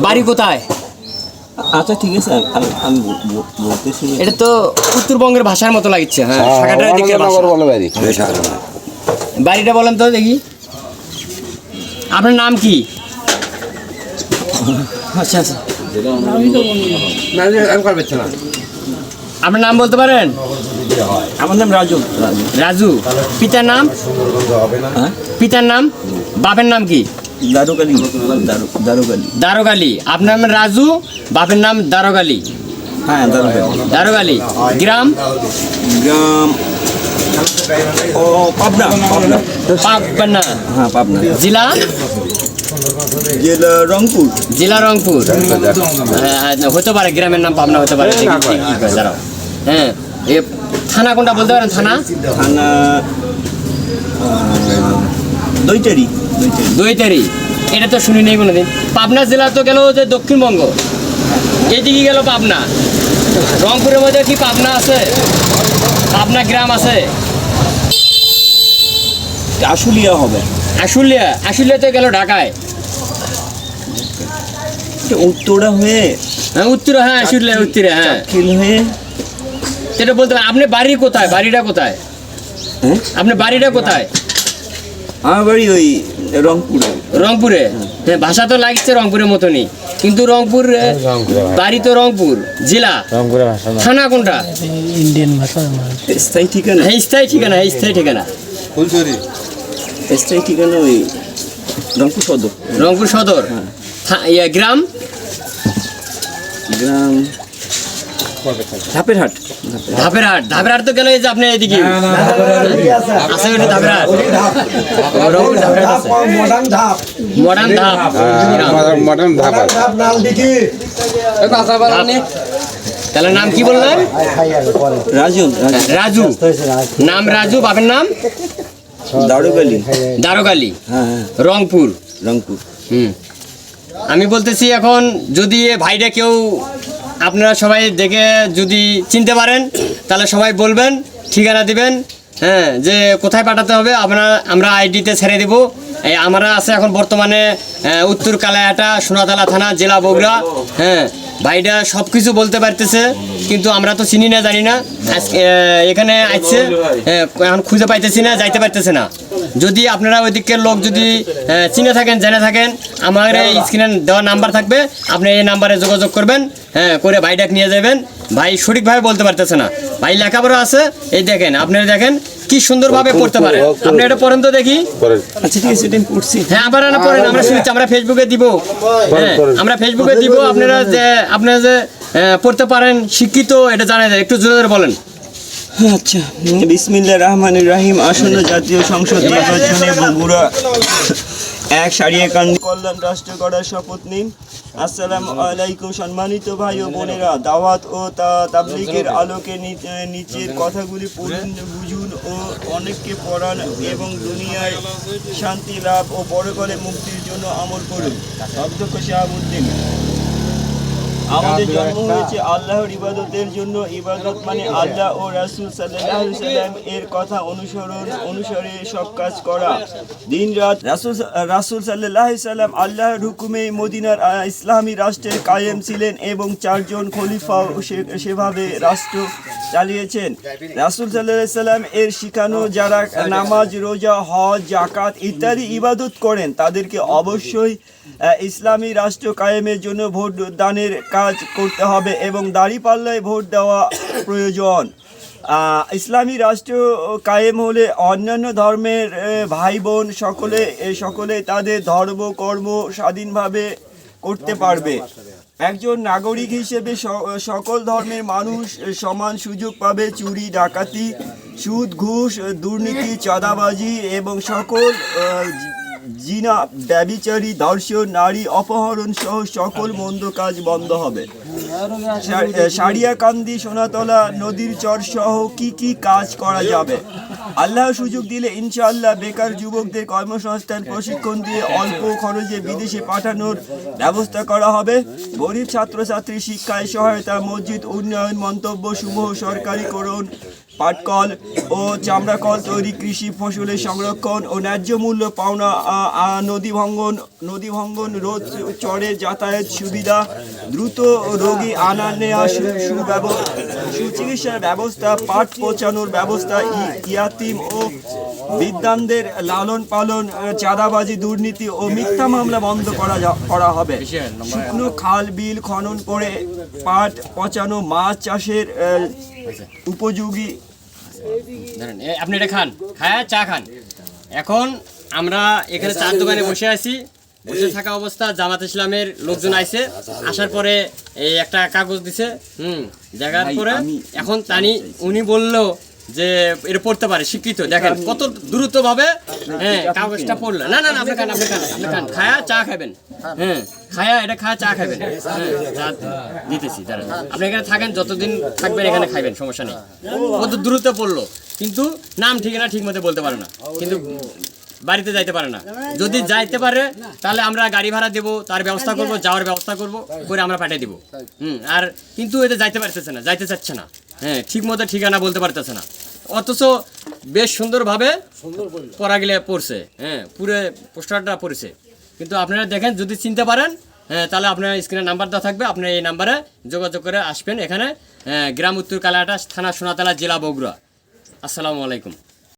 বাড়ি কোথায়? আচ্ছা ঠিক আছে, আমি বলতেছি। এটা তো উত্তরবঙ্গের ভাষার মতো লাগছে। হ্যাঁ, শাখাটার দিকে বাড়িটা বলেন তো দেখি। আপনার নাম কি? আচ্ছা আচ্ছা, আপনার নাম বলতে পারেন? আমার নাম রাজু। রাজু। পিতার নাম? পিতার নাম? বাপের নাম কি? দারুকালি। দারোগালি। আপনার নাম রাজু, বাপের নাম দারোগালি। হ্যাঁ, দারোগালি। গ্রাম? গ্রাম ও পাবনা। পাবনা। হ্যাঁ, পাবনা। জেলা? জেলা রংপুর। জেলা রংপুর। হতে পারে, গ্রামের নাম পাবনা হতে পারে। দাঁড়াও। হ্যাঁ, এ থানা কোনটা বলতে পারেন? থানা? থানা দইটারি। দইতারি। এটা তো শুনি নেই কোনোদিন। পাবনা জেলা তো গেল যে দক্ষিণবঙ্গ, এইদিকে গেল পাবনা। রংপুরের মধ্যে কি পাবনা আছে? পাবনা গ্রাম আছে? আশুলিয়া হবে। আশুলিয়া? আশুলিয়া তো গেল ঢাকায়। উত্তরা হয়ে। হ্যাঁ, উত্তরা। হ্যাঁ, আশুলিয়া উত্তরা। হ্যাঁ, খিল হয়ে। সেটা বলতে পারেন। আপনি বাড়ি কোথায়? বাড়িটা কোথায়? হ্যাঁ, আপনার বাড়িটা কোথায়? আমার বাড়ি ওই রংপুরে। রংপুরে? হ্যাঁ, ভাষা তো লাগছে রংপুরের মতনই, কিন্তু রংপুর বাড়ি তো রংপুর জেলা। থানা কোনটা? ইন্ডিয়ান ভাষা। স্থায়ী ঠিকানা। হ্যাঁ, স্থায়ী ঠিকানা। স্থায়ী ঠিকানা স্থায়ী ঠিকানা ওই রংপুর সদর। রংপুর সদর। গ্রাম? গ্রাম ধাপের হাট। ধাপের হাট। ধাপের হাট তো গেল এই যে আপনি এদিকে আছে ওটা ধাপের হাট। মডার্ন ধাপ। তাহলে নাম কি বললেন? রাজু। রাজু। নাম রাজু, বাপের নাম? দারুকালি। দারোগালি। হ্যাঁ, রংপুর। রংপুর। আমি বলতেছি, এখন যদি এ ভাইটা কেউ আপনারা সবাই দেখে যদি চিনতে পারেন, তাহলে সবাই বলবেন, ঠিকানা দিবেন। হ্যাঁ, যে কোথায় পাঠাতে হবে আমরা আইডিতে ছেড়ে দেব। এই আমরা আছে এখন বর্তমানে উত্তর কালাইহাটা, সোনাতলা থানা, জেলা বগুড়া। হ্যাঁ, ভাইটা সব কিছু বলতে পারতেছে, কিন্তু আমরা তো চিনি না, জানি না। এখানে আসছে, এখন খুঁজে পাইতেছি না, যাইতে পারতেছে না। যদি আপনারা ওই দিকের লোক যদি চিনে থাকেন, জেনে থাকেন, আমার এই স্ক্রিনে দেওয়া নাম্বার থাকবে, আপনি এই নাম্বারে যোগাযোগ করবেন। হ্যাঁ, করে ভাইটাকে নিয়ে যাবেন। ভাই সঠিকভাবে বলতে পারতেছে না। ভাই লেখাপড়া আছে, এই দেখেন, আপনারা দেখেন কি সুন্দরভাবে পড়তে পারে। আপনি এটা পড়েন তো দেখি। আচ্ছা ঠিক আছে, এটা আমি পড়ছি। হ্যাঁ, আবার না পড়েন, আমরা শুনছি, আমরা ফেসবুকে দিব। হ্যাঁ, আমরা ফেসবুকে দিব। আপনারা যে পড়তে পারেন, শিক্ষিত, এটা জানা যায়। একটু জোরে জোরে বলেন। আচ্ছা, বিসমিল্লাহির রহমানির রহিম। আসন্ন জাতীয় সংসদ নির্বাচনে বগুড়া এক সারিয়াকান্দি কল্যাণ রাষ্ট্র গড়ার শপথ নিন। আসসালামু আলাইকুম সম্মানিত ভাই ও বোনেরা। দাওয়াত ও তাবলীগের আলোকে নিচের কথাগুলি পড়ুন, বুঝুন ও অনেককে পড়ান এবং দুনিয়ায় শান্তি লাভ ও পরকালে মুক্তির জন্য আমল করুন। অধ্যক্ষ শাহাবুদ্দিন। আমাদের জন্ম হয়েছে আল্লাহর ইবাদতের জন্য। ইবাদত মানে আল্লাহ ও রাসূল সাল্লাল্লাহু আলাইহি সাল্লাম এর কথা অনুসরণে সব কাজ করা। দিন রাত রাসূল সাল্লাল্লাহু আলাইহি সাল্লাম আল্লাহর হুকুমে মদিনার ইসলামী রাষ্ট্রের কায়েম ছিলেন এবং 4 জন খলিফা সেভাবে রাষ্ট্র চালিয়েছেন। রাসূল সাল্লাল্লাহু আলাইহি সাল্লাম এর শিখানো যারা নামাজ, রোজা, হজ, যাকাত ইত্যাদি ইবাদত করেন, তাদেরকে অবশ্যই ইসলামী রাষ্ট্র কায়েমের জন্য ভোট দানের কাজ করতে হবে এবং দাঁড়িপাল্লায় ভোট দেওয়া প্রয়োজন। ইসলামী রাষ্ট্র কায়েম হলে অন্যান্য ধর্মের ভাই বোন সকলে তাদের ধর্ম কর্ম স্বাধীনভাবে করতে পারবে। একজন নাগরিক হিসেবে সকল ধর্মের মানুষ সমান সুযোগ পাবে। চুরি, ডাকাতি, সুদ, ঘুষ, দুর্নীতি, চাঁদাবাজি এবং সকল জিনা, ব্যভিচারী, ধর্ষণ, নারী অপহরণ সহ সকল মন্দ কাজ বন্ধ হবে। সারিয়াকান্দি, সোনাতলা, নদীর চর সহ কি কাজ করা যাবে? আল্লাহ সুযোগ দিলে ইনশাআল্লাহ বেকার যুবকদের কর্মসংস্থান প্রশিক্ষণ দিয়ে অল্প খরচে বিদেশে পাঠানোর ব্যবস্থা করা হবে। গরিব ছাত্রছাত্রী শিক্ষায় সহায়তা, মসজিদ উন্নয়ন, মন্তব্য সমূহ সরকারিকরণ পাটকল ও চামড়া কল তৈরি, কৃষি ফসলের সংরক্ষণ ও ন্যায্য মূল্য পাওনা, নদী ভাঙ্গন রোধ, চরে যাতায়াত সুবিধা, দ্রুত রোগী আনা নেওয়া, সুচিকিৎসার ব্যবস্থা, পাট পচানোর ব্যবস্থা, ইয়াতিম ও বিদ্যানদের লালন পালন, চাঁদাবাজি, দুর্নীতি ও মিথ্যা মামলা বন্ধ করা হবে। শুকনো খাল বিল খনন করে পাট পচানো, মাছ চাষের উপযোগী। ধরেন আপনি এটা খান, খায়া চা খান। এখন আমরা এখানে চার দোকানে বসে আছি, বসে থাকা অবস্থা জামাত ইসলামের লোকজন আইছে, আসার পরে এই একটা কাগজ দিছে, দেখার পরে এখন উনি বললো যে এটা পড়তে পারে, শিক্ষিত। দেখেন কত দ্রুত ভাবে কাগজটা পড়লো। না না না, আপনি খান, আপনি খান, আপনি খান, খায়া চা খাবেন। খায়া এটা খায়া চা খাবেন। চা দিতেছি, দাঁড়ান। আপনি এখানে থাকেন, যতদিন থাকবেন এখানে খাইবেন, সমস্যা নেই। কত দ্রুত পড়লো, কিন্তু নাম ঠিকানা ঠিক মতো বলতে পারে না, কিন্তু বাড়িতে যাইতে পারে না। যদি যাইতে পারে তাহলে আমরা গাড়ি ভাড়া দেবো, তার ব্যবস্থা করব, যাওয়ার ব্যবস্থা করব, করে আমরা পাঠিয়ে দিব। আর কিন্তু এতে যাইতে পারতেছে না, যাইতে চাচ্ছে না, ঠিক মতো ঠিকানা বলতে পারতেছে না। অথচ বেশ সুন্দরভাবে পড়াগুলো পড়ছে, পুরো পোস্টারটা পড়েছে। কিন্তু আপনারা দেখেন, যদি চিনতে পারেন তাহলে আপনার স্ক্রিনে নাম্বার দেওয়া থাকবে, আপনার এই নাম্বারে যোগাযোগ করে আসবেন এখানে, গ্রাম উত্তর কালাহাটা, থানা সোনাতলা, জেলা বগুড়া। আসসালামু আলাইকুম।